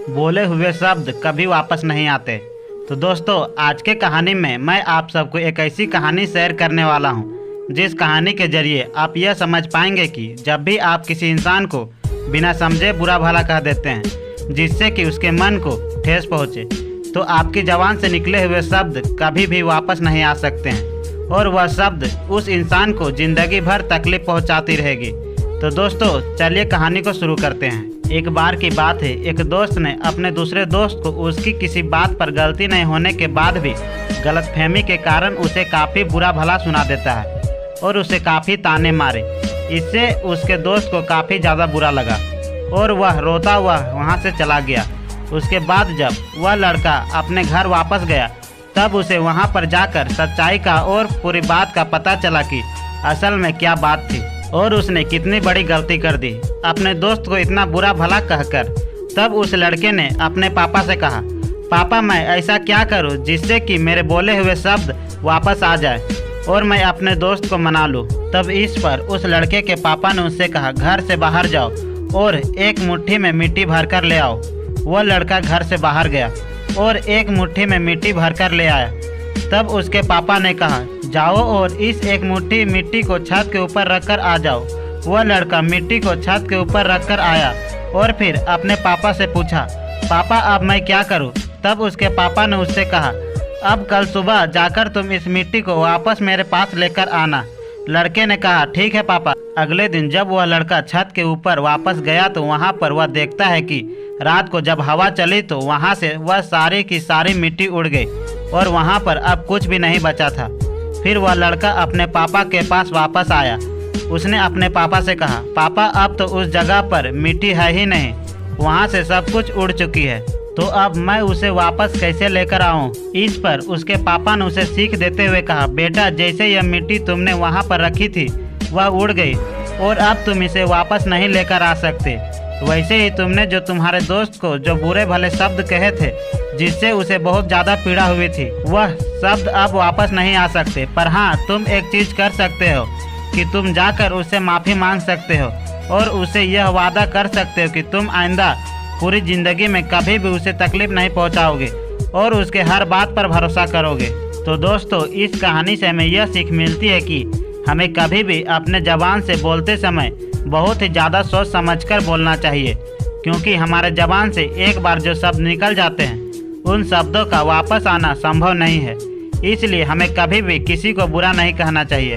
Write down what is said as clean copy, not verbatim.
बोले हुए शब्द कभी वापस नहीं आते। तो दोस्तों, आज के कहानी में मैं आप सबको एक ऐसी कहानी शेयर करने वाला हूं, जिस कहानी के जरिए आप यह समझ पाएंगे कि जब भी आप किसी इंसान को बिना समझे बुरा भला कह देते हैं, जिससे कि उसके मन को ठेस पहुंचे, तो आपकी ज़बान से निकले हुए शब्द कभी भी वापस नहीं आ सकते हैं और वह शब्द उस इंसान को ज़िंदगी भर तकलीफ पहुंचाती रहेगी। तो दोस्तों, चलिए कहानी को शुरू करते हैं। एक बार की बात है, एक दोस्त ने अपने दूसरे दोस्त को उसकी किसी बात पर गलती नहीं होने के बाद भी गलतफहमी के कारण उसे काफ़ी बुरा भला सुना देता है और उसे काफ़ी ताने मारे। इससे उसके दोस्त को काफ़ी ज़्यादा बुरा लगा और वह रोता हुआ वहाँ से चला गया। उसके बाद जब वह लड़का अपने घर वापस गया, तब उसे वहाँ पर जाकर सच्चाई का और पूरी बात का पता चला कि असल में क्या बात थी और उसने कितनी बड़ी गलती कर दी अपने दोस्त को इतना बुरा भला कहकर। तब उस लड़के ने अपने पापा से कहा, पापा मैं ऐसा क्या करूं जिससे कि मेरे बोले हुए शब्द वापस आ जाए और मैं अपने दोस्त को मना लूं। तब इस पर उस लड़के के पापा ने उससे कहा, घर से बाहर जाओ और एक मुट्ठी में मिट्टी भर कर ले आओ। वह लड़का घर से बाहर गया और एक मुट्ठी में मिट्टी भर कर ले आया। तब उसके पापा ने कहा, जाओ और इस एक मुट्ठी मिट्टी को छत के ऊपर रखकर आ जाओ। वह लड़का मिट्टी को छत के ऊपर रखकर आया और फिर अपने पापा से पूछा, पापा अब मैं क्या करूं? तब उसके पापा ने उससे कहा, अब कल सुबह जाकर तुम इस मिट्टी को वापस मेरे पास लेकर आना। लड़के ने कहा, ठीक है पापा। अगले दिन जब वह लड़का छत के ऊपर वापस गया तो वहाँ पर वह देखता है कि रात को जब हवा चली तो वहाँ से वह सारी की सारी मिट्टी उड़ गई और वहाँ पर अब कुछ भी नहीं बचा था। फिर वह लड़का अपने पापा के पास वापस आया। उसने अपने पापा से कहा, पापा अब तो उस जगह पर मिट्टी है ही नहीं, वहाँ से सब कुछ उड़ चुकी है, तो अब मैं उसे वापस कैसे लेकर आऊँ? इस पर उसके पापा ने उसे सीख देते हुए कहा, बेटा जैसे यह मिट्टी तुमने वहाँ पर रखी थी वह उड़ गई और अब तुम इसे वापस नहीं लेकर आ सकते। वैसे ही तुमने जो तुम्हारे दोस्त को जो बुरे भले शब्द कहे थे, जिससे उसे बहुत ज़्यादा पीड़ा हुई थी, वह शब्द अब वापस नहीं आ सकते। पर हाँ, तुम एक चीज़ कर सकते हो कि तुम जाकर उससे माफ़ी मांग सकते हो और उसे यह वादा कर सकते हो कि तुम आइंदा पूरी ज़िंदगी में कभी भी उसे तकलीफ़ नहीं पहुंचाओगे और उसके हर बात पर भरोसा करोगे। तो दोस्तों, इस कहानी से हमें यह सीख मिलती है कि हमें कभी भी अपने ज़बान से बोलते समय बहुत ही ज़्यादा सोच समझकर बोलना चाहिए, क्योंकि हमारे ज़बान से एक बार जो शब्द निकल जाते हैं, उन शब्दों का वापस आना संभव नहीं है। इसलिए हमें कभी भी किसी को बुरा नहीं कहना चाहिए।